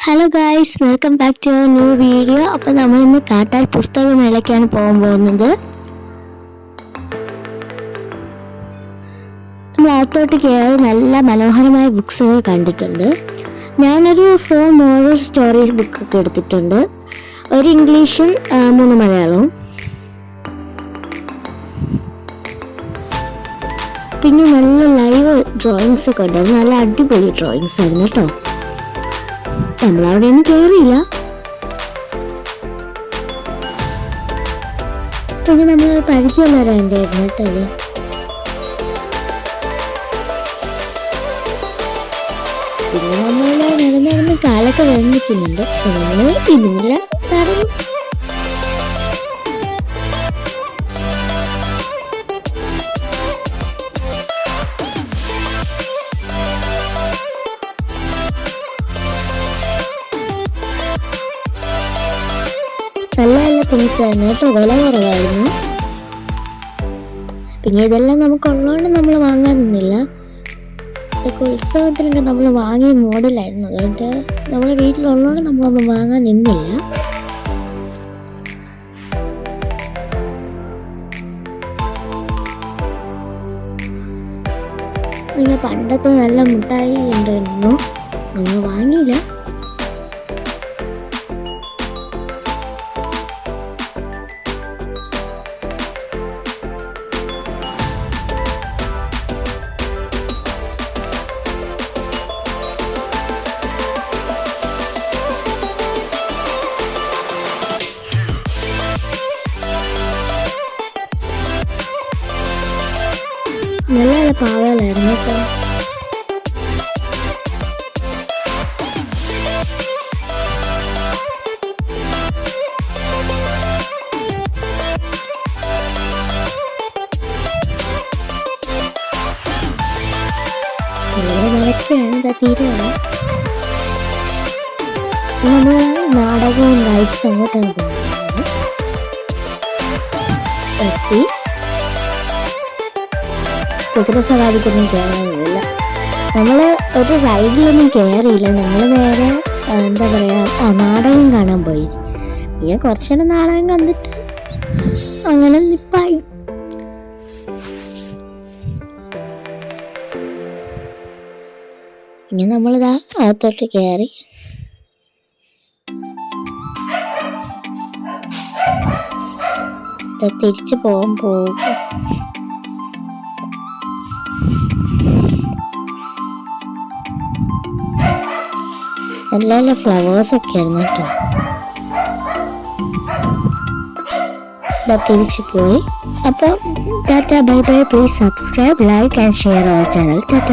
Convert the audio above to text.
Hello guys, welcome back to our new video. അപ്പോൾ നമ്മൾ ഇന്ന് കാട്ടാൽ പുസ്തകമേളയ്ക്കാണ് പോകാൻ പോകുന്നത്. നമ്മൾ അകത്തോട്ട് കയറി നല്ല മനോഹരമായ ബുക്സ് കണ്ടിട്ടുണ്ട്. ഞാനൊരു 4 മോറൽ സ്റ്റോറി ബുക്കൊക്കെ എടുത്തിട്ടുണ്ട്. ഒരു ഇംഗ്ലീഷും 3 മലയാളവും. പിന്നെ നല്ല ലൈവ് ഡ്രോയിങ്സ് ഒക്കെ ഉണ്ടായിരുന്നു. നല്ല അടിപൊളി ഡ്രോയിങ്സ് ആയിരുന്നു കേട്ടോ. നമ്മളവിടെ ഒന്നും കയറിയില്ല. പിന്നെ നമ്മൾ പരിചയമുള്ളവരുണ്ടായിരുന്നു കേട്ടോ. പിന്നെ നമ്മൾ നടന്ന് കാലൊക്കെ വേണ്ടിക്കുന്നുണ്ട്. നമ്മൾ ഇതില്ല നടന്നു. നല്ല നല്ല തിങ്സ് ആയിരുന്നു കേട്ടോ. വില കുറവായിരുന്നു. പിന്നെ ഇതെല്ലാം നമുക്കുള്ളതുകൊണ്ട് നമ്മൾ വാങ്ങാൻ നിന്നില്ല. ഇതൊക്കെ ഉത്സവത്തിനൊക്കെ നമ്മൾ വാങ്ങിയ മോഡലായിരുന്നു. അതുകൊണ്ട് നമ്മളെ വീട്ടിലുള്ളതുകൊണ്ട് നമ്മളൊന്നും വാങ്ങാൻ നിന്നില്ല. പിന്നെ പണ്ടത്തെ നല്ല മിഠായി ഉണ്ടായിരുന്നു, നമ്മൾ വാങ്ങിയില്ല. നല്ല നല്ല പാവകളായിരുന്നു കേട്ടോ. നടക്കുകയാണ് തീരുവാണ്. നമ്മൾ നാടകവും ലൈറ്റ്സ് അങ്ങോട്ടാണ് പോകുന്നത്. എത്തി കുതിരസവാരിക്കൊന്നും കയറാനില്ല. നമ്മൾ ഒരു റൈഡിലൊന്നും കയറിയില്ല. നമ്മൾ നേരെ എന്താ പറയുക, നാടകം കാണാൻ പോയി. പിന്നെ കുറച്ചു നേരം നാടകം കണ്ടിട്ട് അങ്ങനെ നിപ്പായി. ഇങ്ങനെ നമ്മളിതാ അകത്തോട്ട് കയറി. തിരിച്ചു പോകും. നല്ല നല്ല ഫ്ലവേഴ്സ് ഒക്കെ ആയിരുന്നു കേട്ടോ. തിരിച്ചു പോയി. അപ്പോൾ tata, bye bye. Please subscribe, like and share our channel. Tata.